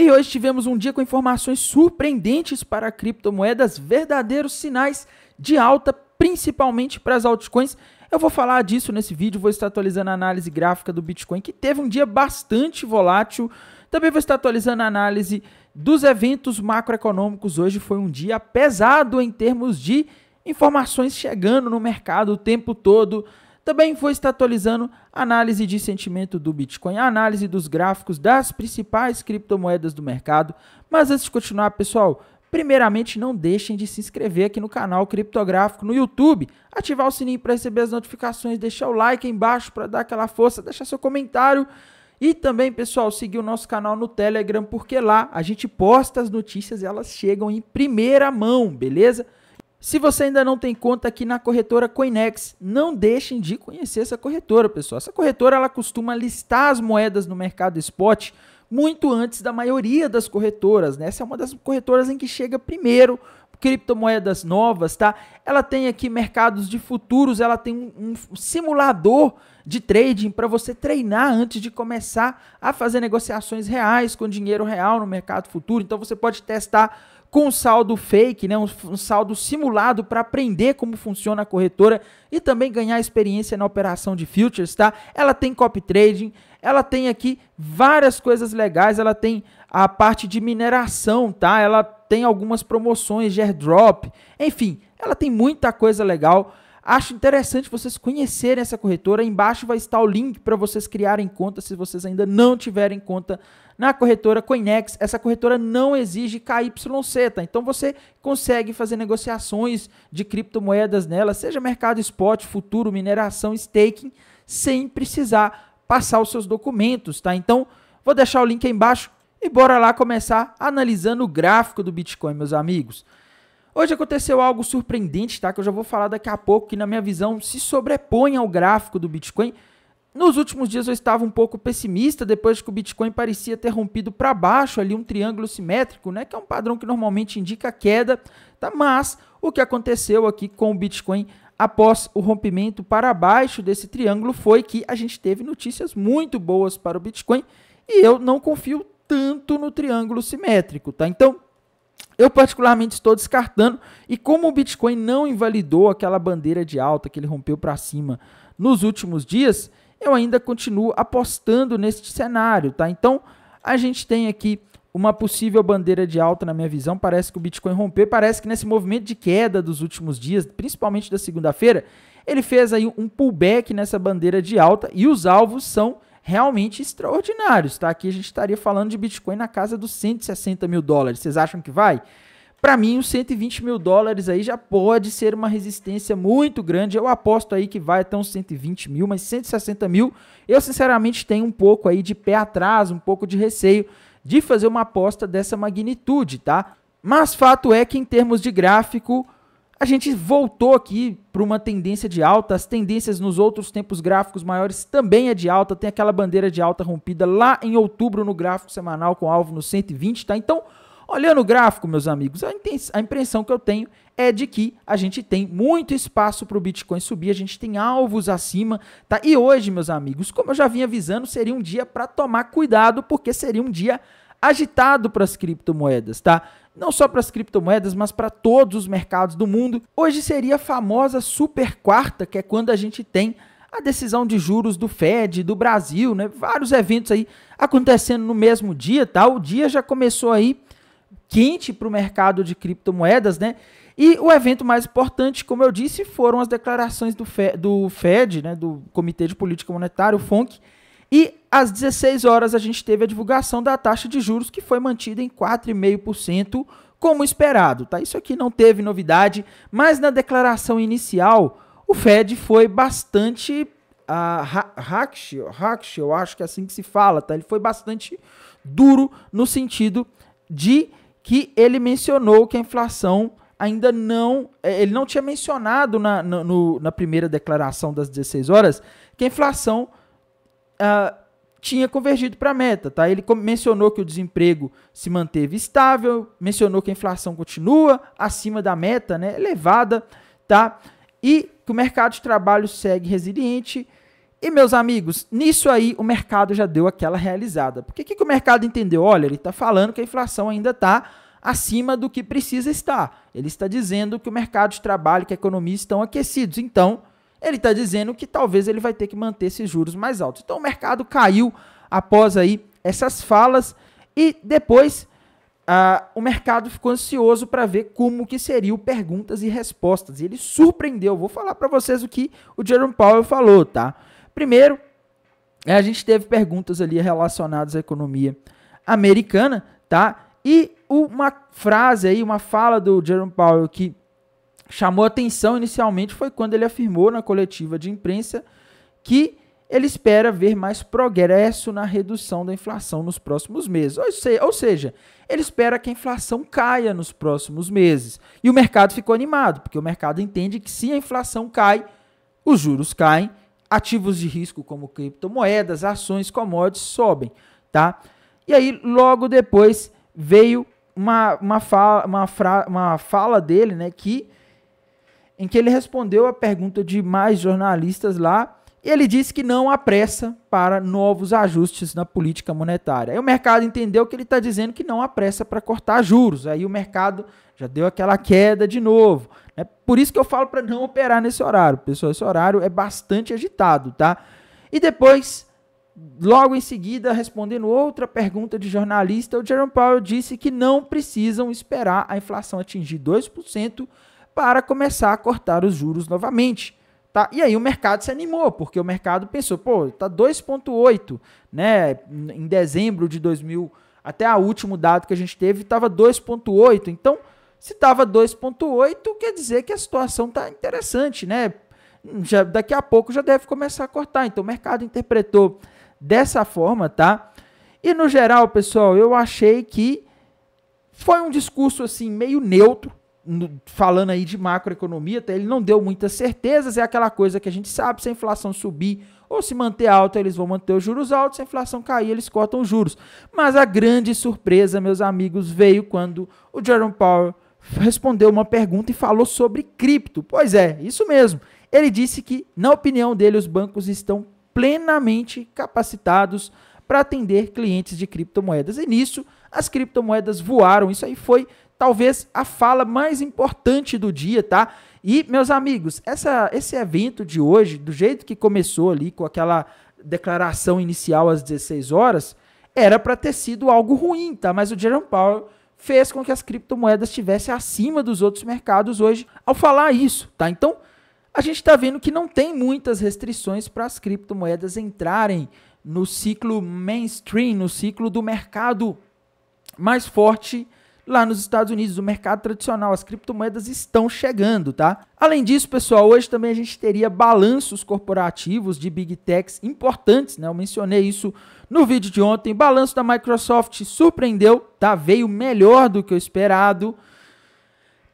E hoje tivemos um dia com informações surpreendentes para criptomoedas, verdadeiros sinais de alta, principalmente para as altcoins. Eu vou falar disso nesse vídeo, vou estar atualizando a análise gráfica do Bitcoin, que teve um dia bastante volátil. Também vou estar atualizando a análise dos eventos macroeconômicos. Hoje foi um dia pesado em termos de informações chegando no mercado o tempo todo. Também vou estar atualizando a análise de sentimento do Bitcoin, a análise dos gráficos das principais criptomoedas do mercado. Mas antes de continuar, pessoal, primeiramente não deixem de se inscrever aqui no canal Criptográfico no YouTube, ativar o sininho para receber as notificações, deixar o like aí embaixo para dar aquela força, deixar seu comentário. E também, pessoal, seguir o nosso canal no Telegram, porque lá a gente posta as notícias e elas chegam em primeira mão, beleza? Se você ainda não tem conta aqui na corretora Coinex, não deixem de conhecer essa corretora, pessoal. Essa corretora ela costuma listar as moedas no mercado spot muito antes da maioria das corretoras, né? Essa é uma das corretoras em que chega primeiro criptomoedas novas, tá? Ela tem aqui mercados de futuros, ela tem um simulador de trading para você treinar antes de começar a fazer negociações reais com dinheiro real no mercado futuro. Então você pode testar com um saldo fake, né, um saldo simulado para aprender como funciona a corretora e também ganhar experiência na operação de futures, tá? Ela tem copy trading, ela tem aqui várias coisas legais, ela tem a parte de mineração, tá? Ela tem algumas promoções de airdrop, enfim, ela tem muita coisa legal. Acho interessante vocês conhecerem essa corretora. Aí embaixo vai estar o link para vocês criarem conta se vocês ainda não tiverem conta na corretora Coinex. Essa corretora não exige KYC, tá? Então você consegue fazer negociações de criptomoedas nela, seja mercado spot, futuro, mineração, staking, sem precisar passar os seus documentos, tá? Então vou deixar o link aí embaixo e bora lá começar analisando o gráfico do Bitcoin, meus amigos. Hoje aconteceu algo surpreendente, tá? Que eu já vou falar daqui a pouco, que na minha visão se sobrepõe ao gráfico do Bitcoin. Nos últimos dias eu estava um pouco pessimista, depois que o Bitcoin parecia ter rompido para baixo ali um triângulo simétrico, né? Que é um padrão que normalmente indica queda, tá? Mas o que aconteceu aqui com o Bitcoin após o rompimento para baixo desse triângulo foi que a gente teve notícias muito boas para o Bitcoin e eu não confio tanto no triângulo simétrico, tá? Então, eu particularmente estou descartando, e como o Bitcoin não invalidou aquela bandeira de alta que ele rompeu para cima nos últimos dias, eu ainda continuo apostando neste cenário, tá? Então, a gente tem aqui uma possível bandeira de alta na minha visão, parece que o Bitcoin rompeu, parece que nesse movimento de queda dos últimos dias, principalmente da segunda-feira, ele fez aí um pullback nessa bandeira de alta e os alvos são realmente extraordinários, tá? Aqui a gente estaria falando de Bitcoin na casa dos 160 mil dólares. Vocês acham que vai? Para mim, os 120 mil dólares aí já pode ser uma resistência muito grande. Eu aposto aí que vai até uns 120 mil, mas 160 mil, eu sinceramente tenho um pouco aí de pé atrás, um pouco de receio de fazer uma aposta dessa magnitude, tá? Mas fato é que em termos de gráfico, a gente voltou aqui para uma tendência de alta. As tendências nos outros tempos gráficos maiores também é de alta. Tem aquela bandeira de alta rompida lá em outubro no gráfico semanal com alvo no 120, tá? Então, olhando o gráfico, meus amigos, a impressão que eu tenho é de que a gente tem muito espaço para o Bitcoin subir, a gente tem alvos acima, tá? E hoje, meus amigos, como eu já vinha avisando, seria um dia para tomar cuidado, porque seria um dia agitado para as criptomoedas, tá? Não só para as criptomoedas, mas para todos os mercados do mundo. Hoje seria a famosa super quarta, que é quando a gente tem a decisão de juros do Fed, do Brasil, né? Vários eventos aí acontecendo no mesmo dia, tá? O dia já começou aí quente para o mercado de criptomoedas, né? E o evento mais importante, como eu disse, foram as declarações do Fed, né? Do Comitê de Política Monetária, o FONC. E às 16 horas a gente teve a divulgação da taxa de juros, que foi mantida em 4,5%, como esperado, tá? Isso aqui não teve novidade, mas na declaração inicial, o Fed foi bastante hawkish, eu acho que é assim que se fala, tá? Ele foi bastante duro no sentido de que ele mencionou que a inflação ainda não... Ele não tinha mencionado na primeira declaração das 16 horas que a inflação tinha convergido para a meta, tá? Ele mencionou que o desemprego se manteve estável, mencionou que a inflação continua acima da meta, né, elevada, tá? E que o mercado de trabalho segue resiliente E, meus amigos, nisso aí o mercado já deu aquela realizada. Porque o que o mercado entendeu? Olha, ele está falando que a inflação ainda está acima do que precisa estar. Ele está dizendo que o mercado de trabalho, que a economia estão aquecidos. Então, ele está dizendo que talvez ele vai ter que manter esses juros mais altos. Então, o mercado caiu após aí essas falas e depois o mercado ficou ansioso para ver como que seriam perguntas e respostas. E ele surpreendeu. Vou falar para vocês o que o Jerome Powell falou, tá? Primeiro, a gente teve perguntas ali relacionadas à economia americana, tá? E uma frase aí, uma fala do Jerome Powell que chamou atenção inicialmente foi quando ele afirmou na coletiva de imprensa que ele espera ver mais progresso na redução da inflação nos próximos meses. Ou seja, ele espera que a inflação caia nos próximos meses. E o mercado ficou animado, porque o mercado entende que se a inflação cai, os juros caem, ativos de risco como criptomoedas, ações, commodities sobem, tá? E aí, logo depois, veio uma fala dele, né, em que ele respondeu a pergunta de mais jornalistas lá, e ele disse que não há pressa para novos ajustes na política monetária. Aí o mercado entendeu que ele está dizendo que não há pressa para cortar juros. Aí o mercado já deu aquela queda de novo. Né? Por isso que eu falo para não operar nesse horário. Pessoal, esse horário é bastante agitado, tá? E depois, logo em seguida, respondendo outra pergunta de jornalista, o Jerome Powell disse que não precisam esperar a inflação atingir 2% para começar a cortar os juros novamente. Tá? E aí o mercado se animou, porque o mercado pensou, pô, tá 2,8, né? Em dezembro de 2000, até o último dado que a gente teve, estava 2,8. Então, se estava 2,8, quer dizer que a situação tá interessante, né? Daqui a pouco já deve começar a cortar. Então, o mercado interpretou dessa forma, tá? E no geral, pessoal, eu achei que foi um discurso assim meio neutro, falando aí de macroeconomia, tá? Ele não deu muitas certezas, é aquela coisa que a gente sabe, se a inflação subir ou se manter alta, eles vão manter os juros altos, se a inflação cair, eles cortam os juros. Mas a grande surpresa, meus amigos, veio quando o Jerome Powell respondeu uma pergunta e falou sobre cripto. Pois é, isso mesmo. Ele disse que, na opinião dele, os bancos estão plenamente capacitados para atender clientes de criptomoedas. E nisso, as criptomoedas voaram. Isso aí foi talvez a fala mais importante do dia, tá? E, meus amigos, esse evento de hoje, do jeito que começou ali, com aquela declaração inicial às 16 horas, era para ter sido algo ruim, tá? Mas o Jerome Powell fez com que as criptomoedas estivessem acima dos outros mercados hoje ao falar isso, tá? Então, a gente está vendo que não tem muitas restrições para as criptomoedas entrarem no ciclo mainstream, no ciclo do mercado mais forte lá nos Estados Unidos, o mercado tradicional. As criptomoedas estão chegando, tá? Além disso, pessoal, hoje também a gente teria balanços corporativos de Big Techs importantes, né? Eu mencionei isso no vídeo de ontem. Balanço da Microsoft surpreendeu, tá? Veio melhor do que o esperado.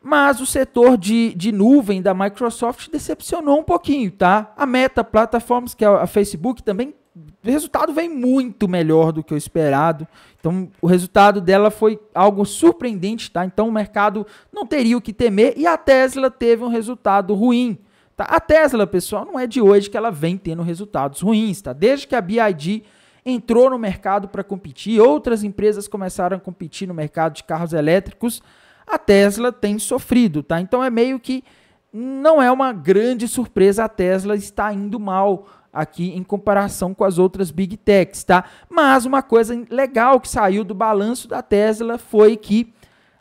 Mas o setor de nuvem da Microsoft decepcionou um pouquinho, tá? A Meta Platforms, que é a Facebook, também, o resultado vem muito melhor do que o esperado. Então, o resultado dela foi algo surpreendente, tá? Então, o mercado não teria o que temer e a Tesla teve um resultado ruim, tá? A Tesla, pessoal, não é de hoje que ela vem tendo resultados ruins, tá? Desde que a BYD entrou no mercado para competir, outras empresas começaram a competir no mercado de carros elétricos, a Tesla tem sofrido, tá? Então é meio que não é uma grande surpresa a Tesla estar indo mal aqui em comparação com as outras Big Techs, tá? Mas uma coisa legal que saiu do balanço da Tesla foi que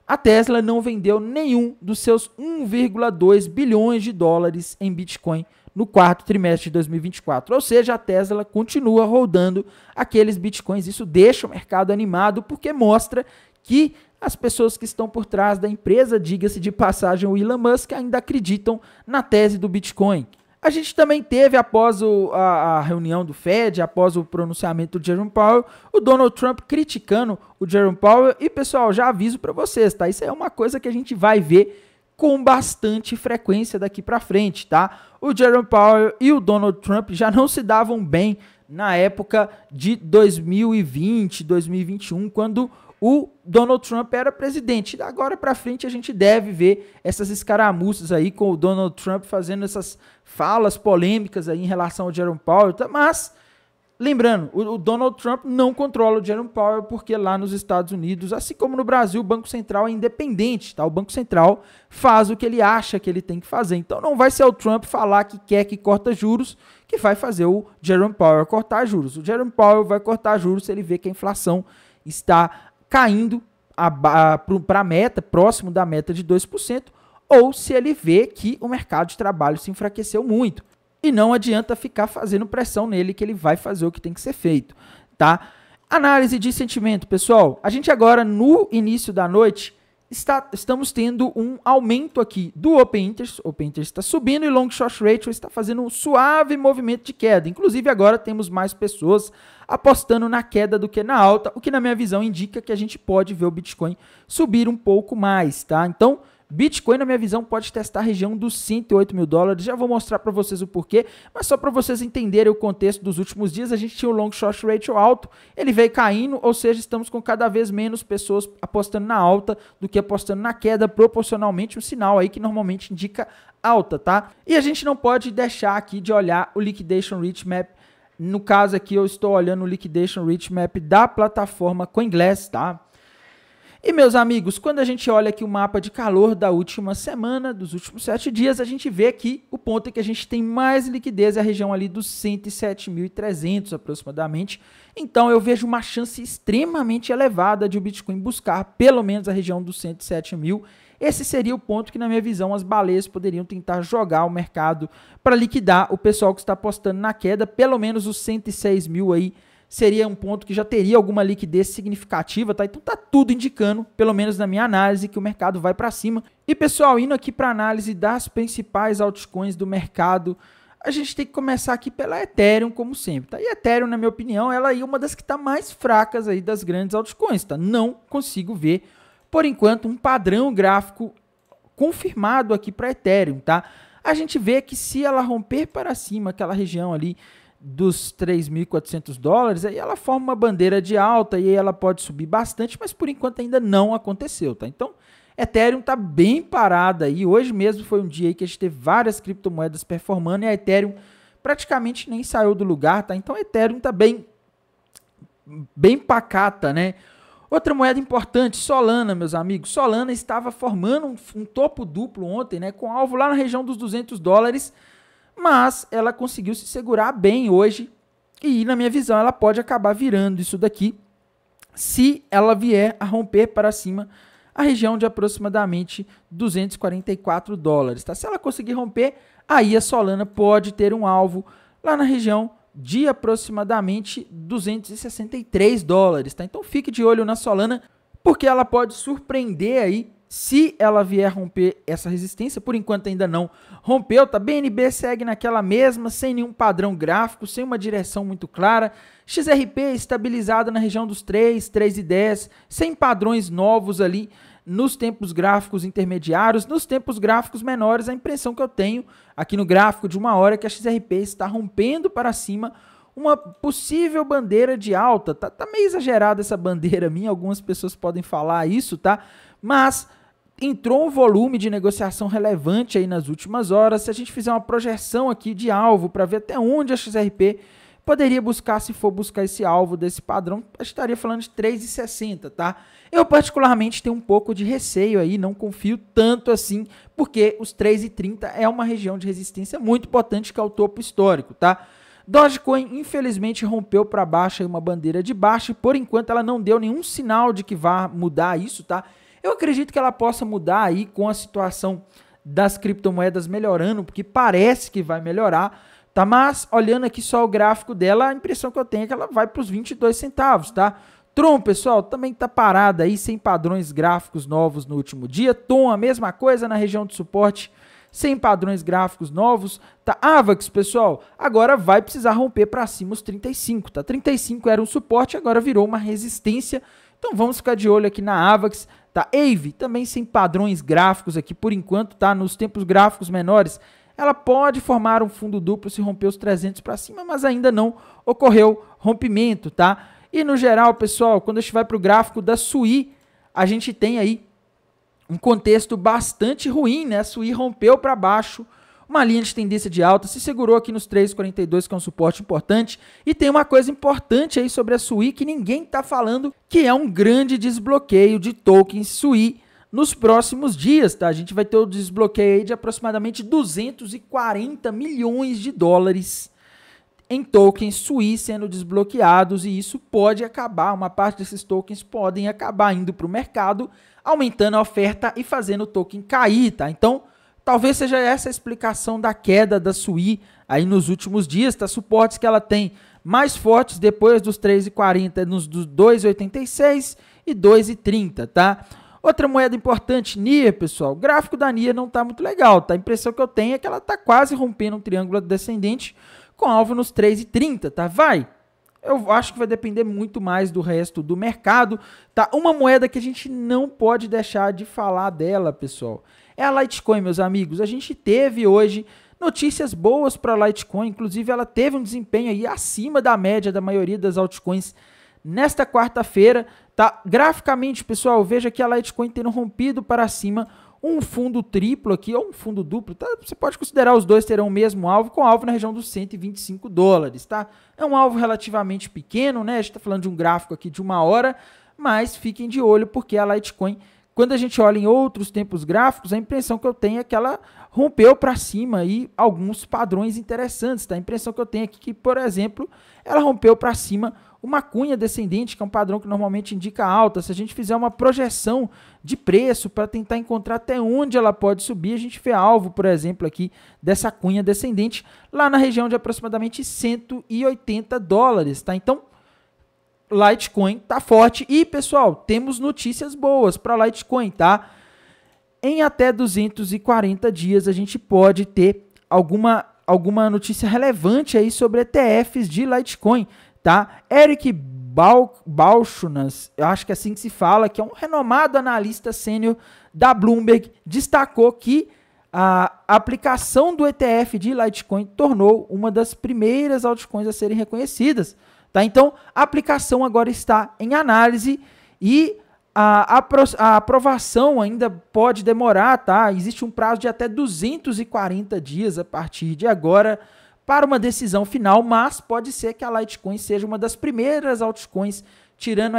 a Tesla não vendeu nenhum dos seus 1,2 bilhões de dólares em Bitcoin no quarto trimestre de 2024. Ou seja, a Tesla continua rodando aqueles Bitcoins. Isso deixa o mercado animado porque mostra que as pessoas que estão por trás da empresa, diga-se de passagem, o Elon Musk, ainda acreditam na tese do Bitcoin. A gente também teve, após a reunião do Fed, após o pronunciamento do Jerome Powell, o Donald Trump criticando o Jerome Powell. E, pessoal, já aviso para vocês, tá? Isso é uma coisa que a gente vai ver com bastante frequência daqui para frente, tá? O Jerome Powell e o Donald Trump já não se davam bem na época de 2020, 2021, quando o Donald Trump era presidente. Da agora para frente a gente deve ver essas escaramuças aí com o Donald Trump fazendo essas falas polêmicas aí em relação ao Jerome Powell, tá? Mas lembrando, o Donald Trump não controla o Jerome Powell porque lá nos Estados Unidos, assim como no Brasil, o Banco Central é independente, tá? O Banco Central faz o que ele acha que ele tem que fazer. Então não vai ser o Trump falar que quer que corta juros que vai fazer o Jerome Powell cortar juros. O Jerome Powell vai cortar juros se ele vê que a inflação está caindo para a meta, próximo da meta de 2%, ou se ele vê que o mercado de trabalho se enfraqueceu muito. E não adianta ficar fazendo pressão nele que ele vai fazer o que tem que ser feito, tá? Análise de sentimento, pessoal. A gente agora, no início da noite, estamos tendo um aumento aqui do Open Interest. O Open Interest está subindo e Long Short Ratio está fazendo um suave movimento de queda. Inclusive, agora temos mais pessoas apostando na queda do que na alta, o que na minha visão indica que a gente pode ver o Bitcoin subir um pouco mais, tá? Então, Bitcoin, na minha visão, pode testar a região dos 108 mil dólares. Já vou mostrar para vocês o porquê, mas só para vocês entenderem o contexto dos últimos dias, a gente tinha o Long Short Ratio alto, ele veio caindo, ou seja, estamos com cada vez menos pessoas apostando na alta do que apostando na queda, proporcionalmente um sinal aí que normalmente indica alta, tá? E a gente não pode deixar aqui de olhar o Liquidation Rate Map. No caso aqui, eu estou olhando o Liquidation Rate Map da plataforma CoinGlass, tá? E, meus amigos, quando a gente olha aqui o mapa de calor da última semana, dos últimos 7 dias, a gente vê que o ponto em que a gente tem mais liquidez é a região ali dos 107.300 aproximadamente. Então, eu vejo uma chance extremamente elevada de o Bitcoin buscar pelo menos a região dos 107 mil. Esse seria o ponto que, na minha visão, as baleias poderiam tentar jogar o mercado para liquidar o pessoal que está apostando na queda. Pelo menos os 106 mil aí seria um ponto que já teria alguma liquidez significativa, tá? Então tá tudo indicando, pelo menos na minha análise, que o mercado vai para cima. E pessoal, indo aqui para análise das principais altcoins do mercado, a gente tem que começar aqui pela Ethereum, como sempre, tá? E Ethereum, na minha opinião, ela é uma das que está mais fracas aí das grandes altcoins, tá? Não consigo ver, por enquanto, um padrão gráfico confirmado aqui para Ethereum, tá? A gente vê que se ela romper para cima aquela região ali dos 3.400 dólares, aí ela forma uma bandeira de alta e aí ela pode subir bastante, mas por enquanto ainda não aconteceu, tá? Então, Ethereum tá bem parada aí. Hoje mesmo foi um dia aí que a gente teve várias criptomoedas performando e a Ethereum praticamente nem saiu do lugar, tá? Então, a Ethereum tá bem pacata, né? Outra moeda importante, Solana, meus amigos. Solana estava formando um topo duplo ontem, né? Com alvo lá na região dos 200 dólares, mas ela conseguiu se segurar bem hoje e, na minha visão, ela pode acabar virando isso daqui se ela vier a romper para cima a região de aproximadamente 244 dólares. Tá? Se ela conseguir romper, aí a Solana pode ter um alvo lá na região de aproximadamente 263 dólares. Tá? Então fique de olho na Solana, porque ela pode surpreender aí se ela vier romper essa resistência. Por enquanto ainda não rompeu, tá? BNB segue naquela mesma, sem nenhum padrão gráfico, sem uma direção muito clara. XRP estabilizada na região dos 3, 3,10, sem padrões novos ali nos tempos gráficos intermediários. Nos tempos gráficos menores, a impressão que eu tenho aqui no gráfico de 1 hora é que a XRP está rompendo para cima uma possível bandeira de alta. Tá meio exagerada essa bandeira minha, algumas pessoas podem falar isso, tá? Mas entrou um volume de negociação relevante aí nas últimas horas. Se a gente fizer uma projeção aqui de alvo para ver até onde a XRP poderia buscar, se for buscar esse alvo desse padrão, a gente estaria falando de 3,60, tá? Eu particularmente tenho um pouco de receio aí, não confio tanto assim, porque os 3,30 é uma região de resistência muito potente que é o topo histórico, tá? Dogecoin, infelizmente, rompeu para baixo aí uma bandeira de baixa e, por enquanto, ela não deu nenhum sinal de que vá mudar isso, tá? Eu acredito que ela possa mudar aí com a situação das criptomoedas melhorando, porque parece que vai melhorar, tá? Mas, olhando aqui só o gráfico dela, a impressão que eu tenho é que ela vai para os 22 centavos, tá? Tron, pessoal, também tá parada aí, sem padrões gráficos novos no último dia. Tom, a mesma coisa na região de suporte, sem padrões gráficos novos, tá? Avax, pessoal, agora vai precisar romper para cima os 35, tá? 35 era um suporte, agora virou uma resistência. Então vamos ficar de olho aqui na Avax, tá? Aave, também sem padrões gráficos aqui por enquanto, tá? Nos tempos gráficos menores, ela pode formar um fundo duplo se romper os 300 para cima, mas ainda não ocorreu rompimento, tá? E no geral, pessoal, quando a gente vai para o gráfico da SUI, a gente tem aí um contexto bastante ruim, né? A SUI rompeu para baixo, uma linha de tendência de alta, se segurou aqui nos 3,42, que é um suporte importante. E tem uma coisa importante aí sobre a SUI que ninguém está falando, que é um grande desbloqueio de tokens SUI nos próximos dias, tá? A gente vai ter o desbloqueio aí de aproximadamente 240 milhões de dólares em tokens SUI sendo desbloqueados, e isso pode acabar, uma parte desses tokens podem acabar indo para o mercado, aumentando a oferta e fazendo o token cair, tá? Então, talvez seja essa a explicação da queda da SUI aí nos últimos dias, tá? Suportes que ela tem mais fortes depois dos 3,40, nos dos 2,86 e 2,30, tá? Outra moeda importante, NIA, pessoal. O gráfico da NIA não tá muito legal, tá? A impressão que eu tenho é que ela tá quase rompendo um triângulo descendente com alvo nos 3,30, tá? Eu acho que vai depender muito mais do resto do mercado, tá? Uma moeda que a gente não pode deixar de falar dela, pessoal, é a Litecoin, meus amigos. A gente teve hoje notícias boas para a Litecoin, inclusive ela teve um desempenho aí acima da média da maioria das altcoins nesta quarta-feira, tá? Graficamente, pessoal, veja que a Litecoin tendo rompido para cima um fundo triplo aqui, ou um fundo duplo, tá? Você pode considerar os dois terão o mesmo alvo, com alvo na região dos 125 dólares, tá? É um alvo relativamente pequeno, né? A gente tá falando de um gráfico aqui de 1 hora, mas fiquem de olho, porque a Litecoin, quando a gente olha em outros tempos gráficos, a impressão que eu tenho é que ela rompeu para cima aí alguns padrões interessantes, tá? A impressão que eu tenho aqui que, por exemplo, ela rompeu para cima uma cunha descendente, que é um padrão que normalmente indica alta. Se a gente fizer uma projeção de preço para tentar encontrar até onde ela pode subir, a gente vê alvo, por exemplo, aqui dessa cunha descendente lá na região de aproximadamente 180 dólares, tá? Então, Litecoin tá forte e, pessoal, temos notícias boas para Litecoin, tá? Em até 240 dias a gente pode ter alguma notícia relevante aí sobre ETFs de Litecoin, tá? Eric Balchunas, eu acho que é assim que se fala, que é um renomado analista sênior da Bloomberg, destacou que a aplicação do ETF de Litecoin tornou uma das primeiras altcoins a serem reconhecidas, tá? Então, a aplicação agora está em análise e a aprovação ainda pode demorar, tá? Existe um prazo de até 240 dias a partir de agora para uma decisão final, mas pode ser que a Litecoin seja uma das primeiras altcoins, tirando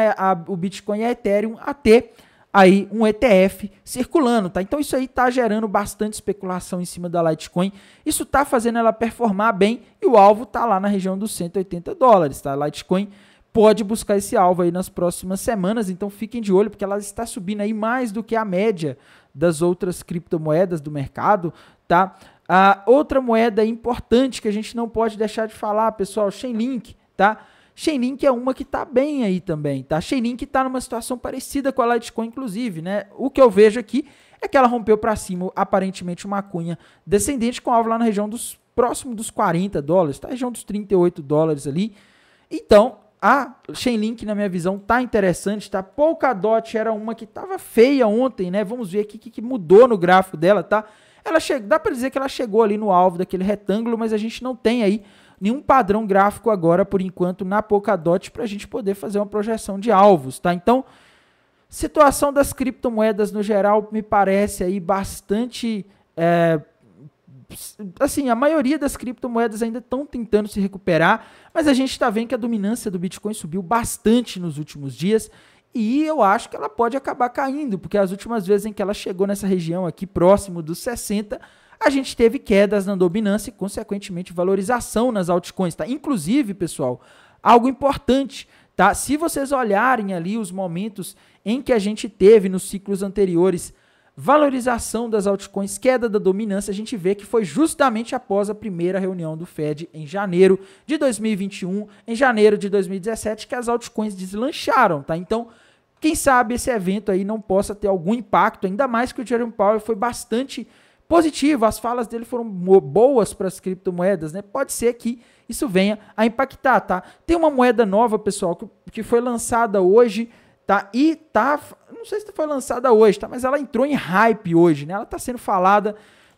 o Bitcoin e a Ethereum, a ter aí um ETF circulando, tá? Então isso aí tá gerando bastante especulação em cima da Litecoin, isso tá fazendo ela performar bem e o alvo tá lá na região dos 180 dólares, tá? A Litecoin pode buscar esse alvo aí nas próximas semanas, então fiquem de olho, porque ela está subindo aí mais do que a média das outras criptomoedas do mercado, tá? A outra moeda importante que a gente não pode deixar de falar, pessoal, Chainlink, tá? Chainlink é uma que tá bem aí também, tá? Chainlink tá numa situação parecida com a Litecoin, inclusive, né? O que eu vejo aqui é que ela rompeu para cima, aparentemente, uma cunha descendente com alvo lá na região próximo dos 40 dólares, tá? Na região dos 38 dólares ali. Então, a Chainlink, na minha visão, tá interessante, tá? Polkadot era uma que tava feia ontem, né? Vamos ver aqui o que mudou no gráfico dela, tá? Dá para dizer que ela chegou ali no alvo daquele retângulo, mas a gente não tem aí nenhum padrão gráfico agora, por enquanto, na Polkadot para a gente poder fazer uma projeção de alvos, tá? Então, situação das criptomoedas no geral me parece aí bastante... assim, a maioria das criptomoedas ainda estão tentando se recuperar, mas a gente está vendo que a dominância do Bitcoin subiu bastante nos últimos dias e eu acho que ela pode acabar caindo, porque as últimas vezes em que ela chegou nessa região aqui próximo dos 60, a gente teve quedas na dominância e, consequentemente, valorização nas altcoins, tá? Inclusive, pessoal, algo importante, tá? Se vocês olharem ali os momentos em que a gente teve nos ciclos anteriores valorização das altcoins, queda da dominância, a gente vê que foi justamente após a primeira reunião do Fed em janeiro de 2021, em janeiro de 2017, que as altcoins deslancharam, tá? Então, quem sabe esse evento aí não possa ter algum impacto, ainda mais que o Jerome Powell foi bastante positivo, as falas dele foram boas para as criptomoedas, né? Pode ser que isso venha a impactar, tá? Tem uma moeda nova, pessoal, que foi lançada hoje, tá? E tá, não sei se foi lançada hoje, tá? Mas ela entrou em hype hoje, né? Ela tá sendo falada,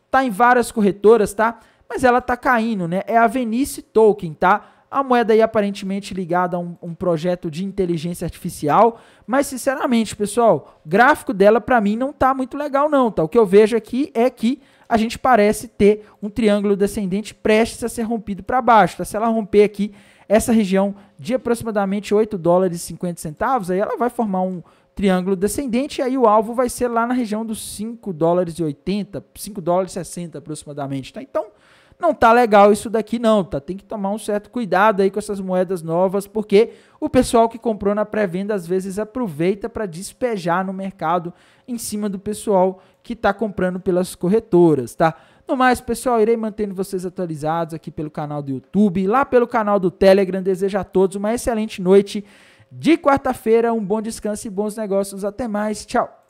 tá em várias corretoras, tá? Mas ela tá caindo, né? É a Venice Token, tá? A moeda aí aparentemente ligada a um projeto de inteligência artificial, mas sinceramente, pessoal, o gráfico dela para mim não tá muito legal não, tá? O que eu vejo aqui é que a gente parece ter um triângulo descendente prestes a ser rompido para baixo, tá? Se ela romper aqui essa região de aproximadamente 8 dólares e 50 centavos, aí ela vai formar um triângulo descendente e aí o alvo vai ser lá na região dos 5 dólares e 80, 5 dólares e 60 aproximadamente, tá? Então, não tá legal isso daqui não, tá? Tem que tomar um certo cuidado aí com essas moedas novas, porque o pessoal que comprou na pré-venda às vezes aproveita para despejar no mercado em cima do pessoal que está comprando pelas corretoras, tá? No mais, pessoal, irei mantendo vocês atualizados aqui pelo canal do YouTube, lá pelo canal do Telegram. Desejo a todos uma excelente noite de quarta-feira, um bom descanso e bons negócios. Até mais, tchau!